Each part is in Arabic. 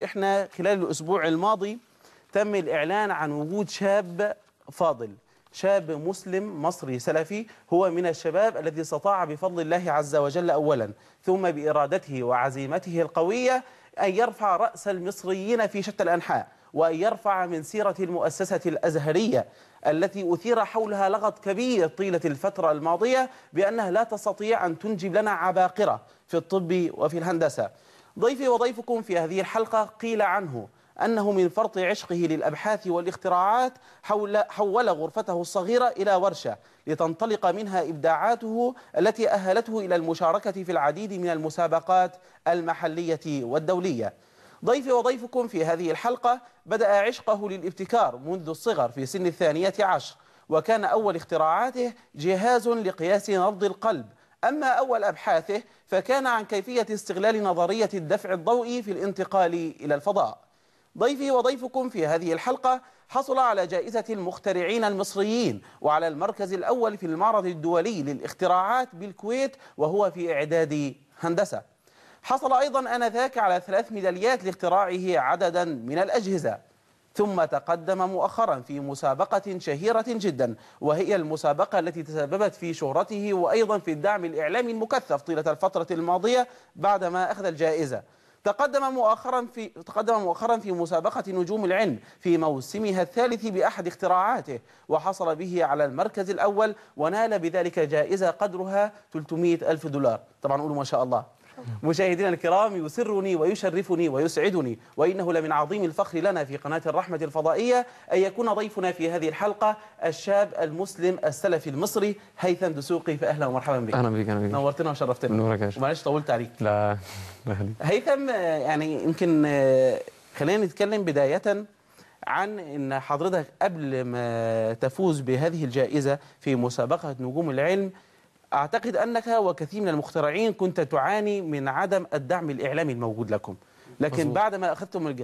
احنا خلال الأسبوع الماضي تم الإعلان عن وجود شاب فاضل، شاب مسلم مصري سلفي، هو من الشباب الذي استطاع بفضل الله عز وجل أولا ثم بإرادته وعزيمته القوية أن يرفع رأس المصريين في شتى الأنحاء، وأن يرفع من سيرة المؤسسة الأزهرية التي أثير حولها لغط كبير طيلة الفترة الماضية بأنها لا تستطيع أن تنجب لنا عباقرة في الطب وفي الهندسة. ضيفي وضيفكم في هذه الحلقة قيل عنه أنه من فرط عشقه للأبحاث والاختراعات حول غرفته الصغيرة إلى ورشة لتنطلق منها إبداعاته التي أهلته إلى المشاركة في العديد من المسابقات المحلية والدولية. ضيفي وضيفكم في هذه الحلقة بدأ عشقه للابتكار منذ الصغر في سن 12، وكان أول اختراعاته جهاز لقياس نبض القلب. أما أول أبحاثه فكان عن كيفية استغلال نظرية الدفع الضوئي في الانتقال إلى الفضاء. ضيفي وضيفكم في هذه الحلقة حصل على جائزة المخترعين المصريين وعلى المركز الأول في المعرض الدولي للاختراعات بالكويت وهو في إعداد هندسة. حصل أيضا آنذاك على 3 ميداليات لاختراعه عددا من الأجهزة. ثم تقدم مؤخرا في مسابقة شهيرة جدا، وهي المسابقة التي تسببت في شهرته وأيضا في الدعم الإعلامي المكثف طيلة الفترة الماضية بعدما أخذ الجائزة. تقدم مؤخرا في مسابقة نجوم العلم في موسمها الثالث بأحد اختراعاته، وحصل به على المركز الأول ونال بذلك جائزة قدرها 300,000 دولار. طبعا قولوا ما شاء الله. مشاهدينا الكرام، يسرني ويشرفني ويسعدني وإنه لمن عظيم الفخر لنا في قناة الرحمة الفضائية أن يكون ضيفنا في هذه الحلقة الشاب المسلم السلفي المصري هيثم دسوقي. فأهلا ومرحبا بك. أهلا بك. نورتنا وشرفتنا. نورك يا شيخ. ومعلش طولت عليك. لا هيثم، يعني يمكن خلينا نتكلم بداية عن أن حضرتك قبل ما تفوز بهذه الجائزة في مسابقة نجوم العلم أعتقد أنك وكثير من المخترعين كنت تعاني من عدم الدعم الإعلامي الموجود لكم، لكن مظبوط. بعد ما أخذتم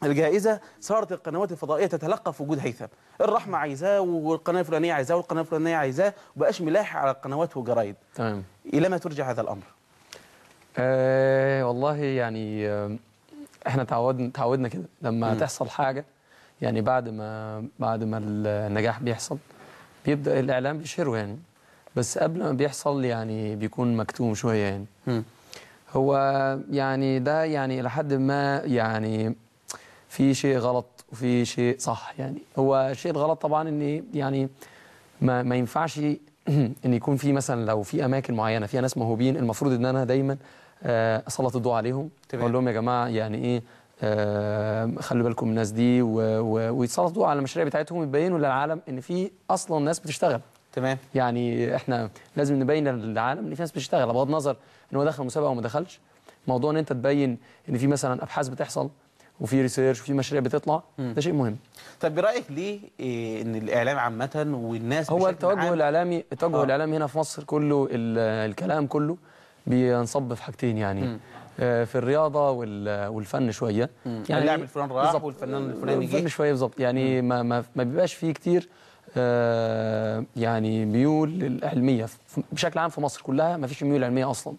الجائزة صارت القنوات الفضائية تتلقف وجود هيثم. الرحمة عايزاه والقناة الفلانية عايزاه والقناة الفلانية عايزاه، وبقاش ملاحق على القنوات والجرايد. تمام. إلى ما ترجع هذا الأمر؟ والله يعني احنا تعودنا كده لما تحصل حاجة، يعني بعد ما النجاح بيحصل بيبدأ الإعلام بيشهره يعني، بس قبل ما بيحصل يعني بيكون مكتوم شوية يعني. هو يعني ده يعني إلى حد ما يعني في شيء غلط وفي شيء صح. يعني هو شيء الغلط طبعا ان يعني ما ينفعش ان يكون في مثلا لو في اماكن معينة فيها ناس موهوبين، المفروض ان انا دايما اسلط الضوء عليهم، اقول لهم يا جماعة يعني ايه خلوا بالكم من الناس دي، ويتسلط الضوء على المشاريع بتاعتهم، يبينوا للعالم ان في اصلا ناس بتشتغل. تمام. يعني احنا لازم نبين للعالم ان في ناس بتشتغل بغض النظر ان هو دخل مسابقه او ما دخلش. موضوع ان انت تبين ان في مثلا ابحاث بتحصل وفي ريسيرش وفي مشاريع بتطلع، ده شيء مهم. طب برايك ليه ان الاعلام عامه والناس هو التوجه الاعلامي الاعلامي هنا في مصر كله الكلام كله بينصب في حاجتين يعني في الرياضه والفن شويه. يعني اللاعب الفلاني راح والفنان الفلاني جه. الفن شويه بالظبط يعني. ما بيبقاش فيه كتير يعني ميول للعلمية بشكل عام في مصر كلها. ما فيش ميول علمية أصلا.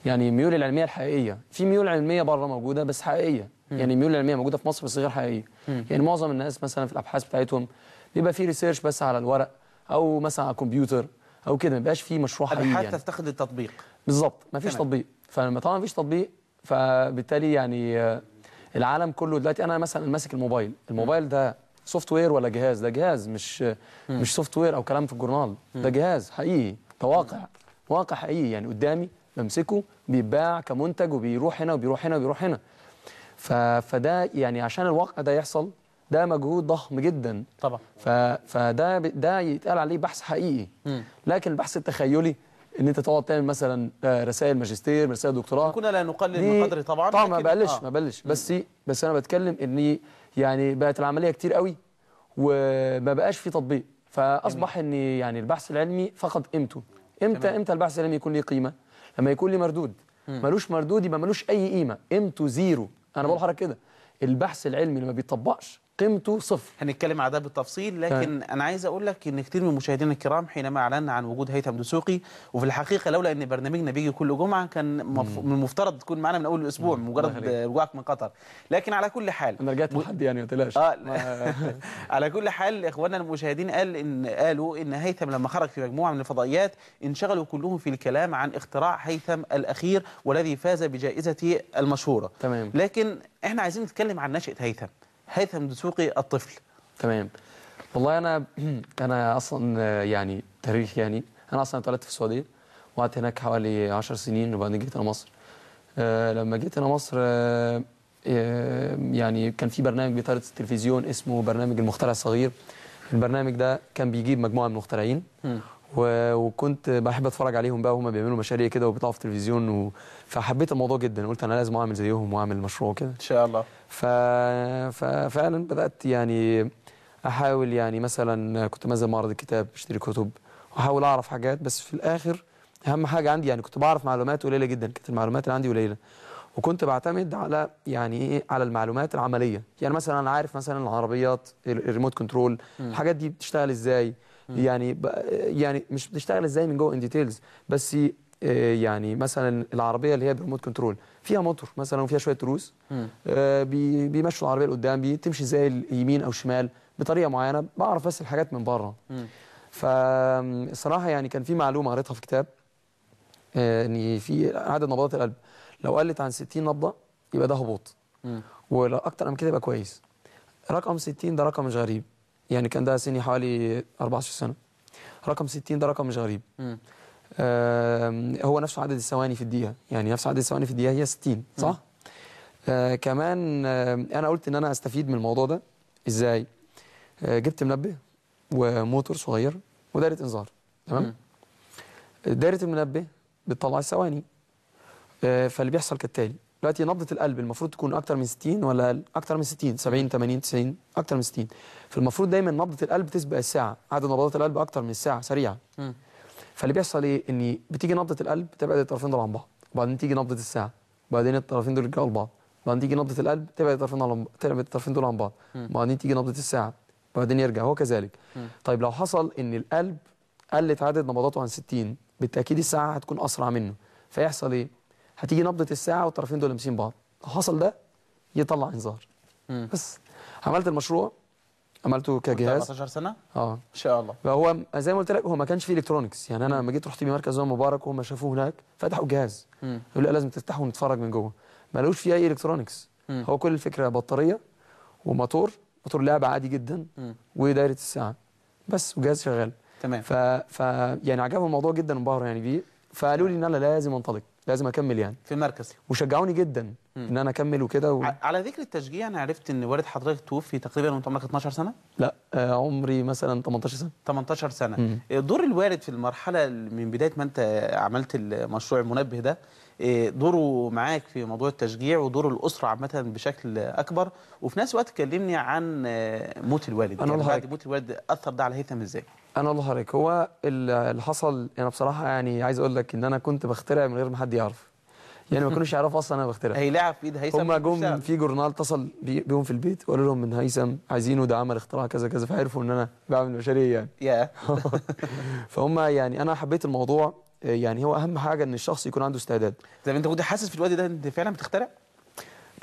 يعني ميول العلمية الحقيقية، في ميول علمية بره موجودة بس حقيقية. يعني ميول العلمية موجودة في مصر بس غير حقيقية. يعني معظم الناس مثلا في الأبحاث بتاعتهم بيبقى في ريسيرش بس على الورق أو مثلا على الكمبيوتر أو كده، ما بيبقاش في مشروع حقيقي حتى يعني. تفتقد التطبيق. بالظبط، ما فيش تطبيق. فلما طبعا ما فيش تطبيق فبالتالي يعني العالم كله دلوقتي، أنا مثلا ماسك الموبايل ده سوفت وير ولا جهاز؟ ده جهاز، مش سوفت وير او كلام في الجورنال. ده جهاز حقيقي، ده واقع حقيقي يعني قدامي، بمسكه بيتباع كمنتج وبيروح هنا وبيروح هنا وبيروح هنا. فده يعني عشان الواقع ده يحصل ده مجهود ضخم جدا طبعا. فده يتقال عليه بحث حقيقي. لكن البحث التخيلي ان انت تقعد تعمل مثلا رسائل ماجستير، رسائل دكتوراه، كنا لا نقلل من قدره طبعا ما بقلش بس انا بتكلم ان يعني بقت العمليه كتير قوي وما بقاش في تطبيق، فاصبح ان يعني البحث العلمي فقد قيمته. امتى البحث العلمي يكون له قيمه؟ لما يكون له مردود. ملوش مردود يبقى ملوش اي قيمه، قيمته زيرو. انا بقول لحضرتك كده، البحث العلمي لما بيطبقش قيمته صفر. هنتكلم على ده بالتفصيل، لكن انا عايز اقول لك ان كتير من مشاهدينا الكرام حينما اعلنا عن وجود هيثم دسوقي، وفي الحقيقه لولا ان برنامجنا بيجي كل جمعه كان من المفترض تكون معنا من اول الاسبوع مجرد رجوعك من قطر. لكن على كل حال انا رجعت لحد يعني ما تقلقش. على كل حال اخواننا المشاهدين قالوا ان هيثم لما خرج في مجموعه من الفضائيات انشغلوا كلهم في الكلام عن اختراع هيثم الاخير والذي فاز بجائزته المشهوره. تمام. لكن احنا عايزين نتكلم عن نشأة هيثم دسوقي الطفل. تمام. والله انا اصلا يعني تاريخ، يعني انا اصلا اتولدت في السعوديه وقعدت هناك حوالي 10 سنين وبعدين جيت انا مصر. لما جيت انا مصر يعني كان في برنامج بيطرد التلفزيون اسمه برنامج المخترع الصغير. البرنامج ده كان بيجيب مجموعه من المخترعين وكنت بحب اتفرج عليهم بقى وهم بيعملوا مشاريع كده وبيطلعوا في التلفزيون فحبيت الموضوع جدا، قلت انا لازم اعمل زيهم واعمل مشروع كده ان شاء الله. ففعلا بدات يعني احاول، يعني مثلا كنت منزل معرض الكتاب بشتري كتب واحاول اعرف حاجات، بس في الاخر اهم حاجه عندي يعني كنت بعرف معلومات قليله جدا، كانت المعلومات اللي عندي قليله وكنت بعتمد على يعني ايه، على المعلومات العمليه. يعني مثلا انا عارف مثلا العربيات الريموت كنترول الحاجات دي بتشتغل ازاي، يعني مش بتشتغل ازاي من جوه ان ديتيلز، بس يعني مثلا العربيه اللي هي بالريموت كنترول فيها موتور مثلا وفيها شويه تروس بيمشوا العربيه لقدام، بتمشي ازاي اليمين او شمال بطريقه معينه، بعرف بس الحاجات من بره. فالصراحه يعني كان في معلومه قريتها في كتاب ان في عدد نبضات القلب لو قلت عن 60 نبضه يبقى ده هبوط، ولو اكتر من كده يبقى كويس. رقم 60 ده رقم مش غريب، يعني كان ده سني حوالي 14 سنه. رقم 60 ده رقم مش غريب. هو نفس عدد الثواني في الدقيقه، يعني نفس عدد الثواني في الدقيقه هي 60 صح؟ كمان انا قلت ان انا استفيد من الموضوع ده ازاي. جبت منبه وموتور صغير ودايره انذار. تمام. دايره المنبه بتطلع الثواني. فاللي بيحصل كالتالي، دلوقتي نبضه القلب المفروض تكون اكتر من 60 ولا اقل؟ اكتر من 60، 70 80 90 اكتر من 60. فالمفروض دايما نبضه القلب تسبق الساعه، عدد نبضات القلب اكتر من الساعه سريعه. فاللي بيحصل ايه، ان بتيجي نبضه القلب تبعد الطرفين دول عن بعض، وبعدين تيجي نبضه الساعه، وبعدين الطرفين دول يرجعوا لبعض، وبعدين تيجي نبضه القلب تبعد الطرفين دول عن بعض، وبعدين تيجي نبضه الساعه، وبعدين يرجع، هو كذلك. طيب لو حصل ان القلب قلت عدد نبضاته عن 60 بالتاكيد الساعه هتكون اسرع منه، فيحصل ايه، هتيجي نبضه الساعه والطرفين دول لامسين بعض، لو حصل ده يطلع انذار. بس عملت المشروع، عملته كجهاز 14 سنه ان شاء الله. فهو زي ما قلت لك هو ما كانش فيه الكترونكس، يعني انا لما جيت رحت بيه مركز مبارك وهم شافوه هناك فتحوا الجهاز يقول لي لازم تفتحه ونتفرج من جوه، ما لقوش فيه اي الكترونكس. هو كل الفكره بطاريه وموتور لعبه عادي جدا ودايره الساعه بس، وجهاز شغال. تمام. يعني عجبهم الموضوع جدا وانبهروا يعني بيه، فقالوا لي ان انا لازم انطلق، لازم اكمل يعني في المركز، وشجعوني جدا ان انا اكمل وكده على ذكر التشجيع، انا عرفت ان والد حضرتك توفي تقريبا وانت عمرك 12 سنه؟ لا عمري مثلا 18 سنه. 18 سنه. دور الوالد في المرحله من بدايه ما انت عملت المشروع المنبه ده، دوره معاك في موضوع التشجيع ودور الاسره عامه بشكل اكبر، وفي نفس الوقت كلمني عن موت الوالد. يعني بعد موت الوالد اثر ده على هيثم ازاي؟ انا الله عليك، هو اللي حصل انا بصراحه يعني عايز اقول لك ان انا كنت بخترع من غير ما حد يعرف، يعني ما كانوش يعرفوا اصلا انا بخترع. هي لعب في ايد هيثم. هم جم في جورنال اتصل بيهم في البيت وقالوا لهم من هيثم عايزينه، ده عمل اختراع كذا كذا، فعرفوا ان انا بعمل مشاريع يعني. فهم يعني انا حبيت الموضوع، يعني هو اهم حاجه ان الشخص يكون عنده استعداد. طب انت كنت حاسس في الوقت ده انت فعلا بتخترع؟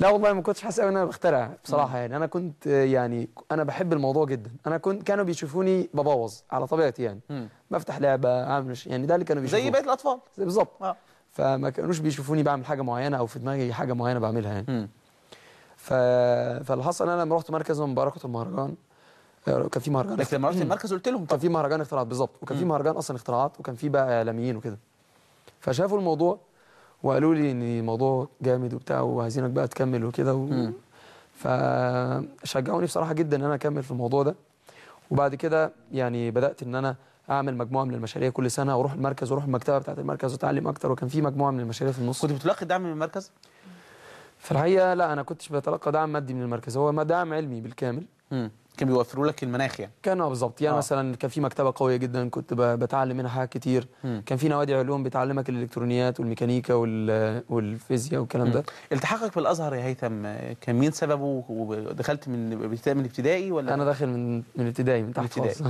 لا والله ما كنتش حاسس قوي ان انا بخترع بصراحه. يعني انا كنت يعني انا بحب الموضوع جدا، انا كانوا بيشوفوني ببوظ على طبيعتي يعني. بفتح لعبه اعمل يعني ده اللي كانوا بيشوفوه زي بقيه الاطفال بالظبط. فما كانوش بيشوفوني بعمل حاجه معينه او في دماغي حاجه معينه بعملها يعني. فاللي حصل انا لما رحت مركز مباركه المهرجان، كان في مهرجان. لكن لما رحت المركز قلت لهم كان في مهرجان اختراعات بالظبط، وكان في مهرجان اصلا اختراعات، وكان في بقى اعلاميين وكده، فشافوا الموضوع وقالوا لي ان الموضوع جامد وبتاع وعايزينك بقى تكمل وكده فشجعوني بصراحه جدا ان انا اكمل في الموضوع ده. وبعد كده يعني بدات ان انا اعمل مجموعه من المشاريع كل سنه، واروح المركز واروح المكتبه بتاعه المركز واتعلم اكتر، وكان في مجموعه من المشاريع في النص. كنت بتلقي دعم من المركز؟ في الحقيقه لا، انا كنتش بتلقى دعم مادي من المركز، هو دعم علمي بالكامل. كان بيوفروا لك المناخ يعني. كان بالظبط يعني مثلا كان في مكتبه قويه جدا كنت بتعلم منها حاجات كتير. كان في نوادي علوم بتعلمك الالكترونيات والميكانيكا والفيزياء والكلام ده. التحاقك بالازهر يا هيثم كان مين سببه؟ ودخلت من ابتدائي ولا؟ انا داخل من ابتدائي، من تحت خالص.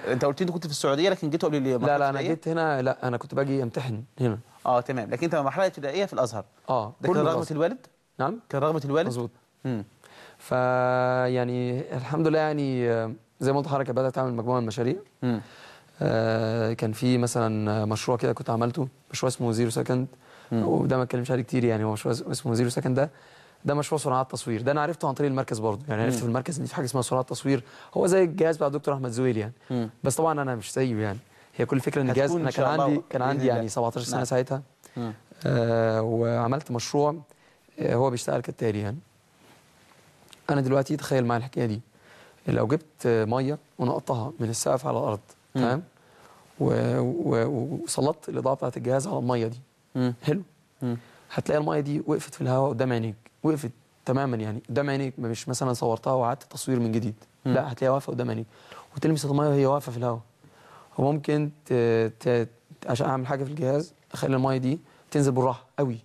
انت قلت لي كنت في السعوديه لكن جيت قبل المرحله لا انا جيت هنا، لا انا كنت باجي امتحن هنا. تمام، لكن انت مرحله ابتدائيه في الازهر. ده كان رغبه الوالد؟ نعم كان رغبه الوالد. مظبوط. يعني الحمد لله يعني زي ما قلت لحضرتك بدات اعمل مجموعه من المشاريع. كان في مثلا مشروع كده كنت عملته، مشروع اسمه زيرو سكند، وده ما اتكلمش عليه كتير يعني. هو مشروع اسمه زيرو سكند، ده مشروع سرعات تصوير. ده انا عرفته عن طريق المركز برضه يعني. عرفت في المركز ان في حاجه اسمها سرعات تصوير، هو زي الجهاز بتاع الدكتور احمد زويل يعني. بس طبعا انا مش زيه يعني. هي كل فكره ان الجهاز، انا كان عندي يعني 17 سنه ساعتها. وعملت مشروع هو بيشتغل كالتالي يعني. انا دلوقتي تخيل معايا الحكايه دي، لو جبت ميه ونقطها من السقف على الارض، تمام، وسلطت الاضاءه بتاعت الجهاز على الميه دي، حلو، هتلاقي الميه دي وقفت في الهواء قدام عينيك، وقفت تماما يعني قدام عينيك، مش مثلا صورتها وقعدت تصوير من جديد، لا هتلاقيها واقفه قدام عينيك، وتلمس الميه وهي واقفه في الهواء. وممكن عشان اعمل حاجه في الجهاز اخلي الميه دي تنزل بالراحه قوي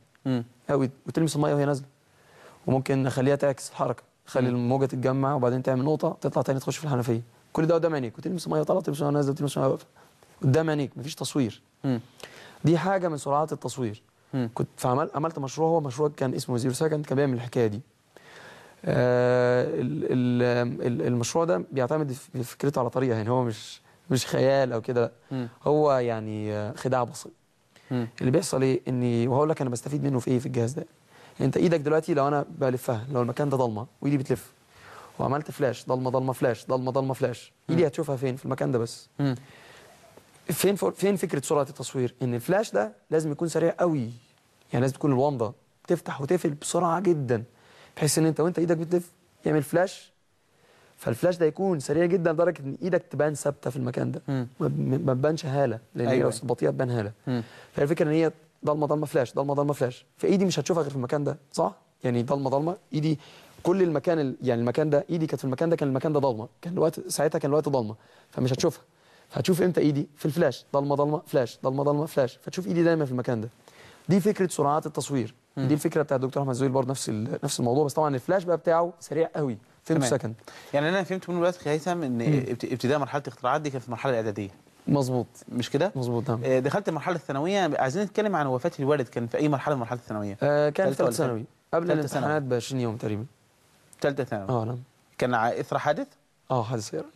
قوي وتلمس الميه وهي نازله. وممكن اخليها تعكس الحركه، اخلي الموجه تتجمع وبعدين تعمل نقطه تطلع تاني تخش في الحنفيه. كل ده قدام عينيك، وتلمس الميه طالعه، تلمس الميه نازله، تلمس الميه واقفه قدام عينيك، مفيش تصوير. دي حاجه من سرعات التصوير. كنت عملت مشروع، هو مشروع كان اسمه زيرو سكند، كان بيعمل الحكايه دي. المشروع ده بيعتمد في فكرته على طريقه يعني، هو مش خيال او كده، هو يعني خداع بسيط. اللي بيحصل ايه، اني وهقول لك انا بستفيد منه في ايه في الجهاز ده. انت ايدك دلوقتي لو انا بلفها، لو المكان ده ضلمه وايدي بتلف وعملت فلاش، ضلمه ضلمه فلاش، ضلمه ضلمه فلاش، ايدي هتشوفها فين؟ في المكان ده بس. فين فكره سرعه التصوير؟ ان الفلاش ده لازم يكون سريع قوي يعني، لازم تكون الومضه تفتح وتقفل بسرعه جدا، بحيث ان انت وانت ايدك بتلف يعمل فلاش، فالفلاش ده يكون سريع جدا لدرجه ان ايدك تبان ثابته في المكان ده، ما تبانش هاله، لان هي لو بطيئه تبان هاله. فالفكره ان هي ضلمه ضلمه فلاش، ضلمه ضلمه فلاش، فايدي مش هتشوفها غير في المكان ده، صح؟ يعني ضلمه ضلمه ايدي، كل المكان يعني المكان ده ايدي كانت في المكان ده، كان المكان ده ضلمه، كان الوقت ساعتها كان الوقت ضلمه، فمش هتشوفها. فهتشوف امتى ايدي؟ في الفلاش، ضلمه ضلمه فلاش، ضلمه ضلمه فلاش، فتشوف ايدي دايما في المكان ده. دي فكره سرعات التصوير. دي الفكره بتاعت الدكتور احمد زويل برضه نفس الموضوع، بس طبعا الفلاش بقى بتاعه سريع قوي في سكند. يعني انا فهمت من دلوقتي يا هيثم ان ابتداء مرحله الاختراعات دي كانت في المرحله الاعداديه. مظبوط، مش كده؟ مظبوط. نعم. دخلت المرحله الثانويه، عايزين نتكلم عن وفاه الوالد، كان في اي مرحله من مرحله الثانويه؟ كان في ثالثه ثانوي قبل الامتحانات ب 20 يوم تقريبا. ثالثه ثانوي. نعم. كان اثر حادث؟ حادث سيارة.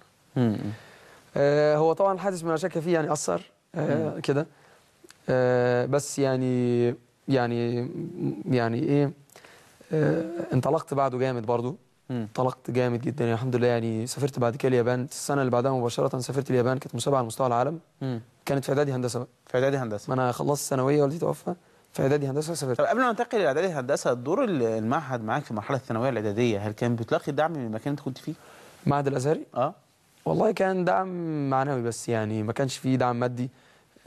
هو طبعا الحادث ما شك فيه يعني اثر كده، بس يعني ايه، انطلقت بعده جامد برضو. انطلقت جامد جدا يعني الحمد لله يعني. سافرت بعد كده اليابان، السنه اللي بعدها مباشره سافرت اليابان، كانت مسابقه على مستوى العالم. كانت في اعدادي هندسه بقى. في اعدادي هندسه، ما انا خلصت ثانويه والدي توفى، في اعدادي هندسه سافرت. طب قبل ما ننتقل لاعدادي هندسه، دور المعهد معاك في المرحله الثانويه الاعداديه، هل كان بتلاقي دعم من المكان اللي انت كنت فيه؟ معهد الازهري؟ والله كان دعم معنوي بس يعني، ما كانش فيه دعم مادي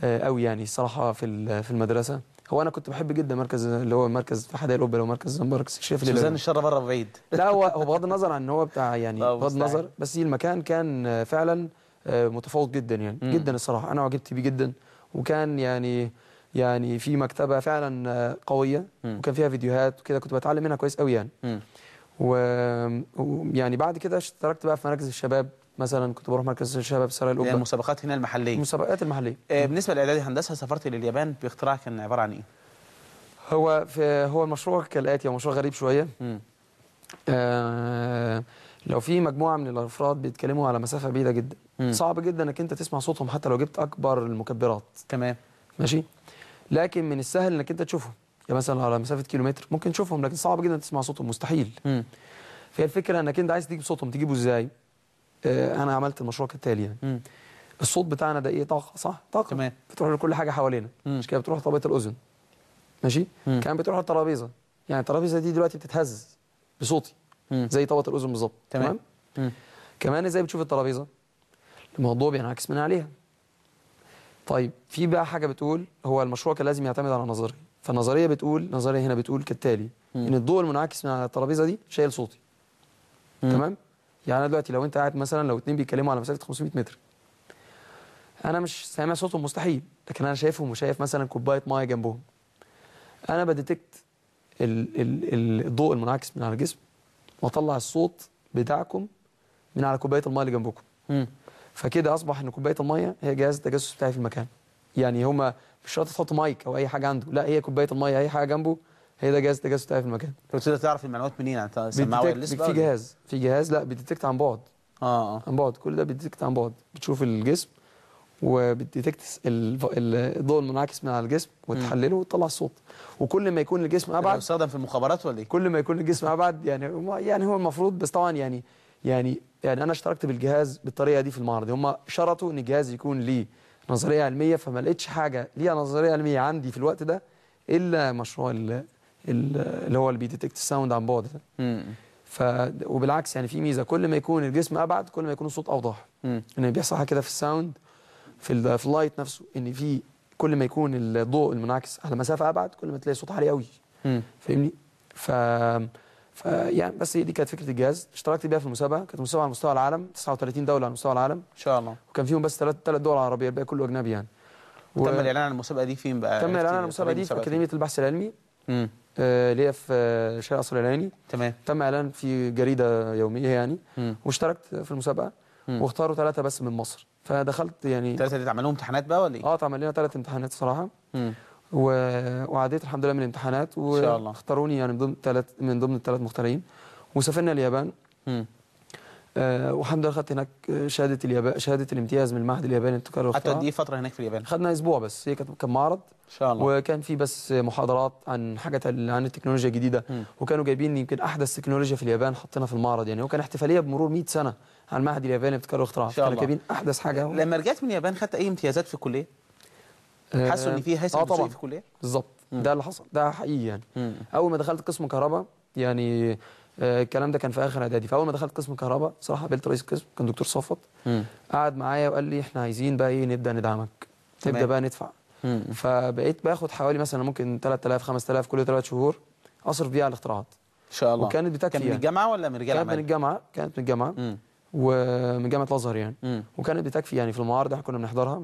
قوي يعني الصراحه في المدرسه. هو انا كنت بحب جدا مركز اللي هو مركز في حدائق القبه، اللي هو مركز مركز الشيخ في ميزان الشر بره بعيد. لا هو بغض النظر عن ان هو بتاع يعني بغض النظر، بس المكان كان فعلا متفوق جدا يعني جدا الصراحه، انا عجبت بيه جدا. وكان يعني في مكتبه فعلا قويه، وكان فيها فيديوهات وكده كنت بتعلم منها كويس قوي يعني. ويعني بعد كده اشتركت بقى في مراكز الشباب، مثلا كنت بروح مركز الشباب سراي القبه، المسابقات هنا المحليه، المسابقات المحليه. بالنسبه لاعدادي هندسه سافرت لليابان باختراع كان عباره عن ايه؟ هو المشروع كالاتي، هو مشروع غريب شويه. لو في مجموعه من الافراد بيتكلموا على مسافه بعيده جدا، صعب جدا انك انت تسمع صوتهم حتى لو جبت اكبر المكبرات. تمام، ماشي. لكن من السهل انك انت تشوفهم، يعني مثلا على مسافه كيلومتر ممكن تشوفهم، لكن صعب جدا تسمع صوتهم، مستحيل. فهي الفكره انك انت عايز تجيب صوتهم، تجيبه ازاي؟ انا عملت المشروع كالتالي يعني. الصوت بتاعنا ده ايه؟ طاقه، صح؟ طاقه. تمام. بتروح لكل حاجه حوالينا، مش كده؟ بتروح لطبقه الاذن، ماشي. كمان بتروح للترابيزه، يعني الترابيزه دي دلوقتي بتتهز بصوتي زي طبقه الاذن بالظبط. تمام. كمان ازاي بتشوف الترابيزه؟ الموضوع بينعكس من عليها. طيب في بقى حاجه بتقول، هو المشروع كان لازم يعتمد على نظريه، فالنظريه بتقول، نظريه هنا بتقول كالتالي، ان الضوء المنعكس من على الترابيزه دي شايل صوتي. تمام. يعني انا دلوقتي لو انت قاعد مثلا، لو اتنين بيتكلموا على مسافه 500 متر، انا مش سامع صوتهم مستحيل، لكن انا شايفهم وشايف مثلا كوبايه ميه جنبهم. انا بديتكت الضوء المنعكس من على الجسم، واطلع الصوت بتاعكم من على كوبايه الميه اللي جنبكم. فكده اصبح ان كوبايه الميه هي جهاز التجسس بتاعي في المكان. يعني هما مش شرط تحط مايك او اي حاجه عنده، لا، هي كوبايه الميه اي حاجه جنبه، هي ده جهاز التجسس بتاعي في المكان. فبتقدر تعرف المعلومات منين؟ انت سماعه وايرلس بقى في ولا إيه؟ جهاز لا بيديتكت عن بعد. اه عن بعد، كل ده بيديتكت عن بعد. بتشوف الجسم وبتديتكت الضوء المنعكس من على الجسم وتحلله وتطلع الصوت. وكل ما يكون الجسم ده ابعد، بيستخدم في المخابرات ولا ايه؟ كل ما يكون الجسم ابعد، يعني هو المفروض، بس طبعا يعني انا اشتركت بالجهاز بالطريقه دي في المعرض. هم شرطوا ان الجهاز يكون ليه نظريه علميه، فما لقيتش حاجه ليها نظريه علميه عندي في الوقت ده الا مشروع اللي هو اللي بيديتكت الساوند عن بعد ده. وبالعكس يعني في ميزه، كل ما يكون الجسم ابعد كل ما يكون الصوت اوضح. ان بيحصل حاجه كده في الساوند، في اللايت نفسه، ان في كل ما يكون الضوء المنعكس على مسافه ابعد كل ما تلاقي صوت عالي قوي. فاهمني؟ يعني بس دي كانت فكره الجهاز. اشتركت بيها في المسابقه، كانت مسابقه على مستوى العالم، 39 دوله على مستوى العالم ان شاء الله. وكان فيهم بس ثلاث دول عربيه، الباقي كله اجنبي يعني. تم الاعلان عن المسابقه دي فين بقى؟ تم الاعلان عن المسابقه دي في اكاديميه البحث العلمي اللي هي في شارع قصر العيني. تمام. تم اعلان في جريده يوميه يعني. واشتركت في المسابقه واختاروا 3 بس من مصر، فدخلت يعني. 3 دي اتعمل لهم امتحانات بقى ولا ايه؟ اتعمل لنا 3 امتحانات صراحه. وعديت الحمد لله من الامتحانات، ان شاء الله واختاروني يعني من ضمن ال3 مختارين. وسافرنا اليابان. والحمد لله خدت هناك شهاده الامتياز من المعهد الياباني للابتكار والاختراع. حتى قد ايه فتره هناك في اليابان؟ خدنا اسبوع بس، هي كان معرض ان شاء الله. وكان في بس محاضرات عن حاجات عن التكنولوجيا الجديده. وكانوا جايبين يمكن احدث تكنولوجيا في اليابان حطينا في المعرض. يعني هو كان احتفاليه بمرور 100 سنه على المعهد الياباني للابتكار والاختراع، كانوا جايبين احدث حاجه. لما رجعت من اليابان خدت اي امتيازات في الكليه؟ حسوا ان في هيثم في الكليه؟ بالظبط، ده اللي حصل، ده حقيقي يعني. اول ما دخلت قسم كهرباء يعني الكلام ده كان في اخر اعدادي، فاول ما دخلت قسم كهرباء صراحه قابلت رئيس القسم كان دكتور صفوت. قعد معايا وقال لي احنا عايزين بقى ايه، نبدا ندعمك، نبدا بقى ندفع. فبقيت باخد حوالي مثلا ممكن 3000 5000 كل 3 شهور اصرف بيها على الاختراعات ان شاء الله. وكانت بتكفي. كان من الجامعه ولا من رجال اعمال؟ كانت من الجامعه ومن جامعه الازهر يعني. وكانت بتكفي يعني في المعارض احنا كنا بنحضرها.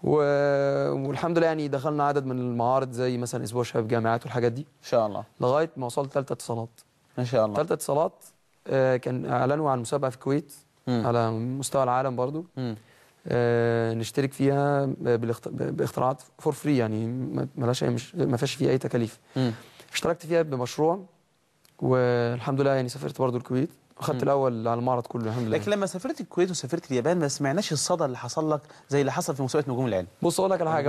والحمد لله يعني دخلنا عدد من المعارض زي مثلا اسبوع شباب الجامعات والحاجات دي ان شاء الله، لغايه ما وصلت ثالثه اتصالات. ان شاء الله. ثالثه اتصالات كان اعلنوا عن مسابقه في الكويت على مستوى العالم برضو. نشترك فيها باختراعات فور فري يعني مالهاش ما فيهاش فيها اي تكاليف. اشتركت فيها بمشروع والحمد لله يعني سافرت برضو الكويت واخدت الاول على المعرض كله الحمد لله. لكن لما سافرت الكويت وسافرت اليابان ما سمعناش الصدى اللي حصل لك زي اللي حصل في مسابقه نجوم العلم. بص اقول لك على حاجه،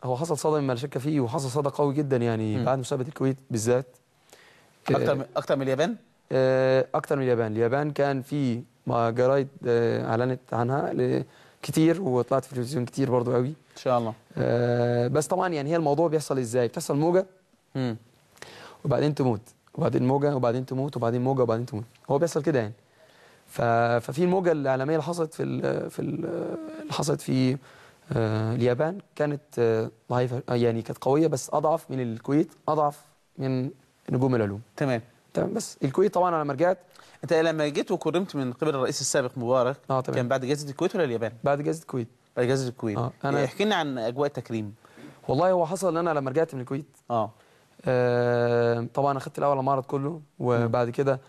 هو حصل صدى ما لا شك فيه، وحصل صدى قوي جدا يعني بعد مسابقه الكويت بالذات. اكتر من اليابان؟ اكتر من اليابان. اليابان كان في جرايد اعلنت عنها كتير وطلعت في التلفزيون كتير برضو قوي. ان شاء الله. بس طبعا يعني هي الموضوع بيحصل ازاي؟ بتحصل موجه وبعدين تموت، وبعدين موجه وبعدين تموت، وبعدين موجه وبعدين تموت. هو بيحصل كده يعني. ففي الموجه الاعلاميه اللي حصلت اللي حصلت في اليابان كانت ضعيفه يعني، كانت قويه بس اضعف من الكويت، اضعف من نجوم العلوم. تمام. بس الكويت طبعا على ما رجعت. انت لما جيت وكرمت من قبل الرئيس السابق مبارك كان بعد جائزه الكويت ولا اليابان؟ بعد جائزه الكويت. بعد جائزه الكويت. احكي لنا عن اجواء التكريم. والله هو حصل ان انا لما رجعت من الكويت طبعا اخدت الاول على المعرض كله، وبعد كده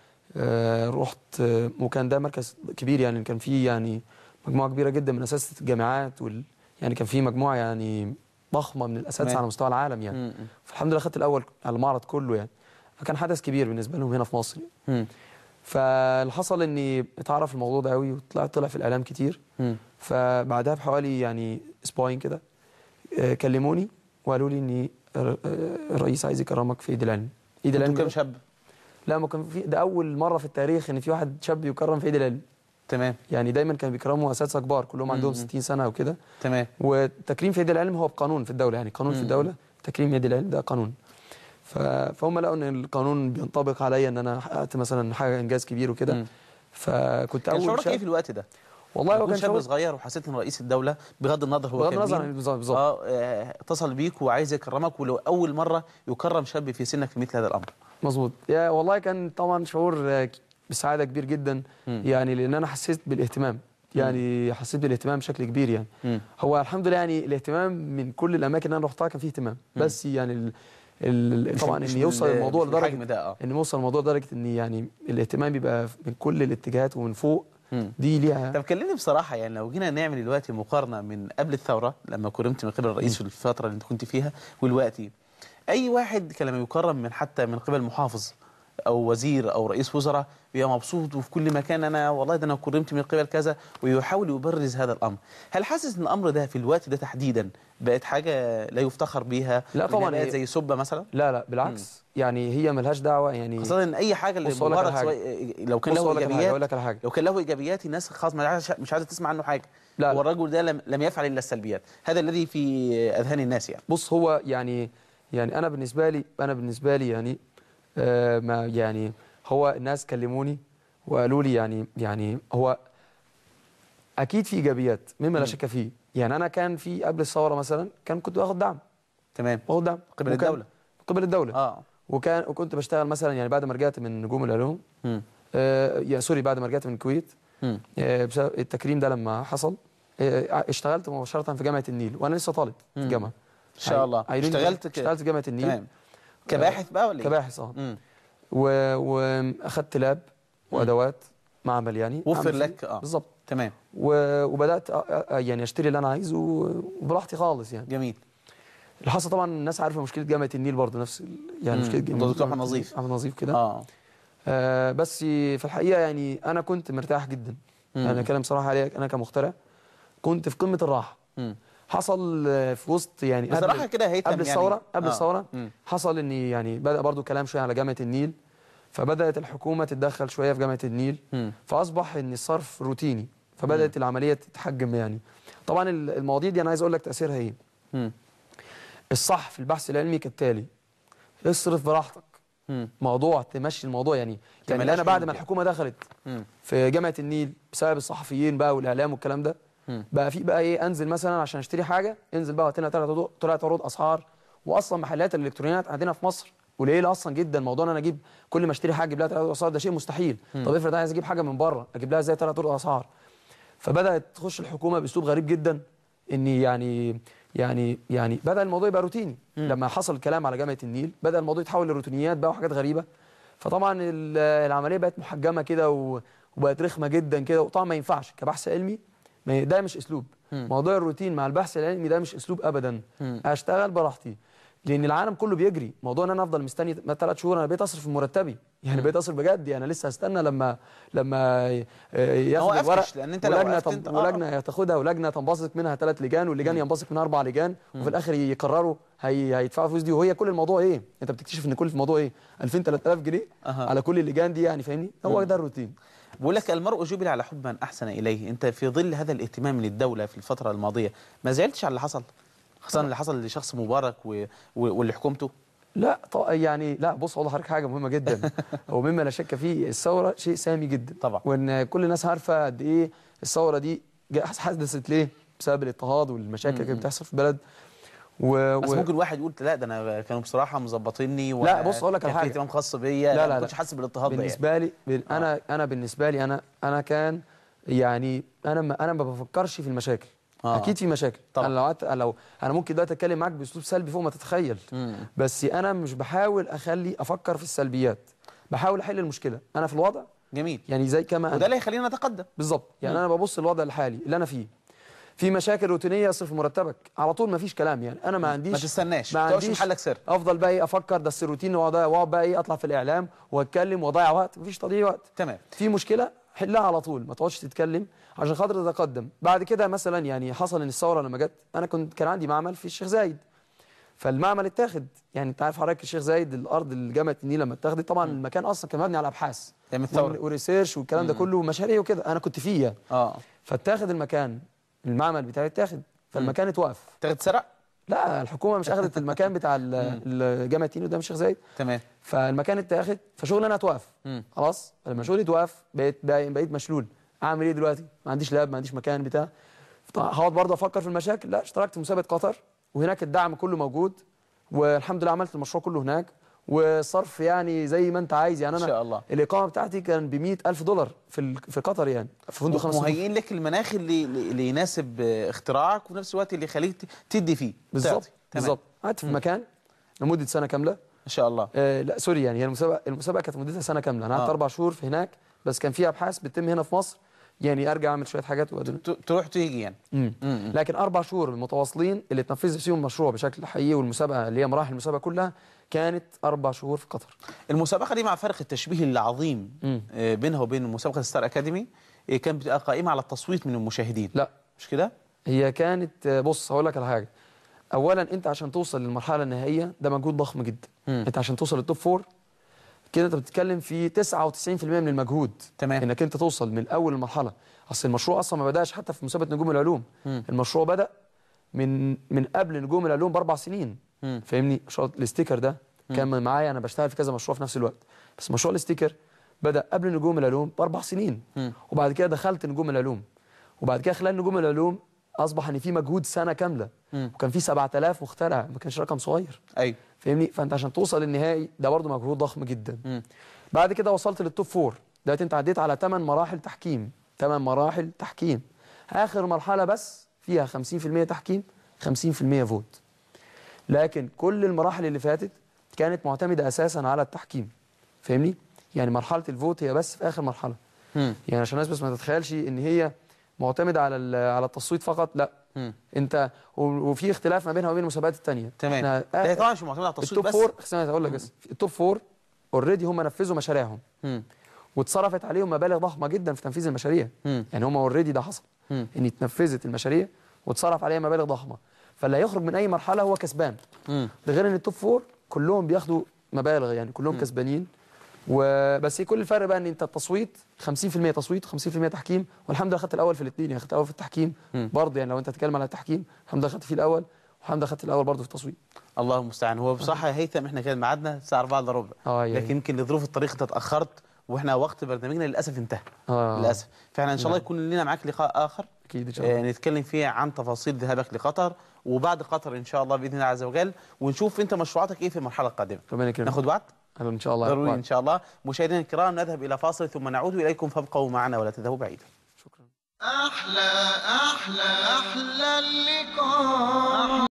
رحت وكان ده مركز كبير يعني، كان فيه يعني مجموعه كبيره جدا من اساتذه الجامعات يعني كان فيه مجموعه يعني ضخمه من الاساتذه على مستوى العالم يعني. فالحمد لله اخدت الاول على المعرض كله يعني، فكان حدث كبير بالنسبه لهم هنا في مصر يعني. فاللي حصل اني اتعرف الموضوع ده قوي طلع في الاعلام كتير. فبعدها بحوالي يعني اسبوعين كده كلموني وقالوا لي ان الرئيس عايز يكرمك في عيد العلم. عيد العلم كم شاب؟ لا، ما كان في، ده اول مره في التاريخ ان في واحد شاب يكرم في عيد العلم. تمام. يعني دايما كانوا بيكرموا اساتذه كبار كلهم عندهم 60 سنه او كده. تمام. والتكريم في عيد العلم هو بقانون في الدوله يعني، قانون في الدوله تكريم عيد العلم ده قانون. فهم لقوا ان القانون بينطبق عليا ان انا حققت مثلا حاجه انجاز كبير وكده. فكنت اول شعورك ايه في الوقت ده؟ والله هو كان شاب صغير وحسيت ان رئيس الدوله بغض النظر هو كان مين بالظبط اتصل بيك وعايز يكرمك، ولو اول مره يكرم شاب في سنك في مثل هذا الامر. مظبوط. والله كان طبعا شعور بسعاده كبير جدا. يعني لان انا حسيت بالاهتمام، يعني حسيت بالاهتمام بشكل كبير يعني. هو الحمد لله يعني الاهتمام من كل الاماكن اللي انا رحتها كان فيه اهتمام، بس يعني طبعا ان يوصل الموضوع لدرجه ان يوصل الموضوع لدرجه ان يعني الاهتمام بيبقى من كل الاتجاهات ومن فوق، دي ليها. طب كلمني بصراحه، يعني لو جينا نعمل دلوقتي مقارنه من قبل الثوره لما كرمت من قبل الرئيس في الفتره اللي انت كنت فيها، والوقتي، اي واحد كان لما يكرم من حتى من قبل محافظ او وزير او رئيس وزراء بيبقى مبسوط، وفي كل مكان انا والله ده انا كرمت من قبل كذا، ويحاول يبرز هذا الامر. هل حاسس ان الامر ده في الوقت ده تحديدا بقت حاجه لا يفتخر بيها؟ لا طبعا، بقت زي سبه مثلا؟ لا بالعكس. يعني هي ملهاش دعوه، يعني خاصه ان اي حاجه اللي مجرد لو كان له ايجابيات، لو كان له ايجابيات الناس خلاص مش عايزه تسمع عنه حاجه. لا هو الرجل ده لم يفعل الا السلبيات، هذا الذي في اذهان الناس يعني. بص، هو يعني انا بالنسبه لي يعني ما يعني هو الناس كلموني وقالوا لي يعني هو اكيد في ايجابيات مما لا شك فيه. يعني انا كان في قبل الثوره مثلا كنت باخد دعم. تمام. باخد دعم قبل الدوله. قبل الدوله. وكنت بشتغل مثلا يعني بعد ما رجعت من نجوم العلوم، يا سوري، بعد ما رجعت من الكويت، بسبب التكريم ده لما حصل، اشتغلت مباشره في جامعه النيل وانا لسه طالب في الجامعه. ان شاء الله. اشتغلت في جامعه النيل. تمام. كباحث بقى ولا ايه؟ كباحث. واخدت لاب وادوات معمل يعني وفر لك. بالظبط. تمام. وبدات يعني اشتري اللي انا عايزه وبراحتي خالص يعني. جميل. اللي حصل طبعا الناس عارفه مشكله جامعه النيل برضه، نفس يعني مشكله دكتور احمد نظيف. احمد نظيف كده. بس في الحقيقه يعني انا كنت مرتاح جدا. انا كلام بصراحه عليك، انا كمخترع كنت في قمه الراحه. حصل في وسط يعني بصراحه كده هيثم قبل الثوره الثوره حصل ان يعني بدا برضو كلام شويه على جامعه النيل، فبدات الحكومه تتدخل شويه في جامعه النيل، فاصبح ان الصرف روتيني، فبدات العمليه تتحجم يعني. طبعا المواضيع دي انا عايز اقول لك تاثيرها ايه. الصح في البحث العلمي كالتالي: اصرف براحتك. موضوع تمشي الموضوع يعني انا بعد ما الحكومه دخلت في جامعه النيل بسبب الصحفيين بقى والاعلام والكلام ده، بقى في بقى ايه، انزل مثلا عشان اشتري حاجه، انزل بقى هات لنا طلعت عروض اسعار. واصلا محلات الالكترونيات عندنا في مصر قليله اصلا جدا. موضوع ان انا اجيب كل ما اشتري حاجه اجيب لها 3 اسعار ده شيء مستحيل. طب افرض عايز اجيب حاجه من بره اجيب لها ازاي 3 اسعار؟ فبدات تخش الحكومه باسلوب غريب جدا، ان يعني بدا الموضوع يبقى روتيني. لما حصل الكلام على جامعه النيل بدا الموضوع يتحول لروتينيات بقى وحاجات غريبه. فطبعا العمليه بقت محجمه كده وبقت رخمه جدا كده، وطبعا ما ينفعش كبحث علمي. ده مش اسلوب. موضوع الروتين مع البحث العلمي ده مش اسلوب ابدا. اشتغل براحتي، لان العالم كله بيجري. موضوع ان انا افضل مستني 3 شهور، انا بقيت اصرف في مرتبي يعني، بقيت اصرف بجد يعني. انا لسه هستنى لما ياخد الورق لان انت ولجنه تاخدها، ولجنه تنبثق منها 3 لجان، واللجان ينبثق منها 4 لجان، وفي الاخر يقرروا هيدفعوا الفلوس دي. وهي كل الموضوع ايه؟ انت بتكتشف ان كل الموضوع ايه؟ 2000 3000 جنيه على كل اللجان دي يعني، فاهمني؟ هو ده الروتين. بقول لك المرء جبل على حب من احسن اليه. انت في ظل هذا الاهتمام من الدوله في الفتره الماضيه ما زعلتش على اللي حصل؟ خاصه اللي حصل لشخص مبارك واللي حكومته؟ لا يعني لا. بص اقول لحضرتك حاجه مهمه جدا ومما لا شك فيه، الثوره شيء سامي جدا طبعا، وان كل الناس عارفه قد ايه الثوره دي حدثت ليه، بسبب الاضطهاد والمشاكل اللي بتحصل في البلد. بس ممكن واحد يقول لا ده انا كانوا بصراحه مظبطيني، لا بص اقول لك على حاجه، في اهتمام خاص بيا، لا ما كنتش حاسس بالاضطهاد ده بالنسبه لي انا بالنسبه لي انا كان يعني انا ما بفكرش في المشاكل. اكيد في مشاكل طبعا. لو انا ممكن دلوقتي اتكلم معاك باسلوب سلبي فوق ما تتخيل، بس انا مش بحاول افكر في السلبيات، بحاول احل المشكله. انا في الوضع جميل يعني زي كما وده اللي هيخلينا نتقدم بالظبط يعني. انا ببص للوضع الحالي اللي انا فيه، في مشاكل روتينيه، اصرف مرتبك على طول، ما فيش كلام يعني. انا ما عنديش، ما تستناش، ما تقعدش محلك سر، افضل بقى ايه افكر ده الروتين، واقعد بقى ايه اطلع في الاعلام واتكلم واضيع وقت. مفيش تضييع وقت. تمام. في مشكله حلها على طول، ما تقعدش تتكلم عشان خاطر تتقدم. بعد كده مثلا يعني حصل ان الثوره لما جت، انا كان عندي معمل في الشيخ زايد، فالمعمل اتاخد. يعني انت عارف حضرتك الشيخ زايد الارض جامعه النيل لما اتاخدت، طبعا المكان اصلا كان مبني على ابحاث وريسيرش والكلام ده كله ومشاريع وكده، انا كنت فيه يعني. فاتاخد المكان، المعمل بتاعي اتاخد، فالمكان اتوقف. اتسرق؟ لا، الحكومه مش اخذت المكان بتاع جامعه النيل قدام الشيخ زايد. تمام. فالمكان اتاخد، فشغلي انا اتوقف خلاص. لما شغلي اتوقف بقيت مشلول. اعمل ايه دلوقتي؟ ما عنديش لاب، ما عنديش مكان بتاع. هقعد برضه افكر في المشاكل؟ لا، اشتركت في مسابقه قطر، وهناك الدعم كله موجود، والحمد لله عملت المشروع كله هناك، وصرف يعني زي ما انت عايز. يعني ان انا شاء الله الاقامه بتاعتي كان ب $100,000 في قطر، يعني في فندق 5 نجوم. مهيئين لك المناخ اللي يناسب اختراعك، وفي نفس الوقت اللي يخليك تدي فيه بالظبط تعطي. بالظبط. قعدت في مكان لمده سنه كامله. ما شاء الله. لا سوري، يعني هي المسابقه كانت مدتها سنه كامله. انا قعدت 4 شهور في هناك، بس كان في ابحاث بتتم هنا في مصر، يعني ارجع اعمل شويه حاجات تروح تيجي يعني. لكن 4 شهور متواصلين اللي اتنفذ فيهم المشروع بشكل حقيقي، والمسابقه اللي هي مراحل المسابقه كلها كانت 4 شهور في قطر. المسابقه دي مع فرق التشبيه العظيم بينها وبين مسابقه ستار اكاديمي، كانت بتبقى قائمه على التصويت من المشاهدين. لا مش كده؟ هي كانت، بص هقول لك على حاجه. اولا انت عشان توصل للمرحله النهائيه ده مجهود ضخم جدا. انت عشان توصل للتوب 4 كده انت بتتكلم في 99% من المجهود. تمام. انك انت توصل من اول المرحله. اصل المشروع اصلا ما بداش حتى في مسابقه نجوم العلوم. المشروع بدا من قبل نجوم العلوم ب4 سنين. فاهمني؟ الاستيكر ده كان معايا، انا بشتغل في كذا مشروع في نفس الوقت، بس مشروع الاستيكر بدا قبل نجوم العلوم ب4 سنين. وبعد كده دخلت نجوم العلوم، وبعد كده خلال نجوم العلوم اصبح ان في مجهود سنه كامله، وكان في 7000 مخترع، ما كانش رقم صغير. ايوه فاهمني؟ فانت عشان توصل للنهائي ده برضه مجهود ضخم جدا. بعد كده وصلت للتوب 4، دلوقتي انت عديت على 8 مراحل تحكيم. 8 مراحل تحكيم، اخر مرحله بس فيها 50% تحكيم 50% فوت. لكن كل المراحل اللي فاتت كانت معتمده اساسا على التحكيم. فاهمني؟ يعني مرحله الفوت هي بس في اخر مرحله. يعني عشان الناس بس ما تتخيلش ان هي معتمده على التصويت فقط، لا. انت وفي اختلاف ما بينها وبين المسابقات الثانيه. تمام. هي طبعا مش معتمده على التصويت بس. التوب 4 ثانيه هقول لك بس، التوب 4 اوريدي هم نفذوا مشاريعهم. واتصرفت عليهم مبالغ ضخمه جدا في تنفيذ المشاريع. يعني هم اوريدي ده حصل ان اتنفذت المشاريع واتصرف عليها مبالغ ضخمه، فاللي هيخرج من اي مرحله هو كسبان. ده غير ان التوب 4 كلهم بياخدوا مبالغ، يعني كلهم كسبانين. وبس كل الفرق بقى ان انت التصويت 50% تصويت 50% تحكيم، والحمد لله خدت الاول في الاثنين. يعني خدت الاول في التحكيم برضه، يعني لو انت هتتكلم على التحكيم الحمد لله خدت فيه الاول، والحمد لله خدت الاول برضه في التصويت. الله المستعان. هو بصراحه يا هيثم احنا كان ميعادنا الساعه 4 الا ربع، لكن يمكن لظروف الطريق انت اتاخرت، واحنا وقت برنامجنا للاسف انتهى. للاسف. فاحنا ان شاء الله يكون لنا معاك لقاء اخر اكيد ان شاء الله نتكلم فيه عن تفاصيل ذهابك لقطر، وبعد قطر ان شاء الله باذن الله عز وجل، ونشوف انت مشروعاتك ايه في المرحله القادمه. ربنا يكرمك. ناخد وقت ان شاء الله ضروري ان شاء الله. مشاهدينا الكرام نذهب الى فاصل ثم نعود اليكم، فابقوا معنا ولا تذهبوا بعيدا. شكرا. احلى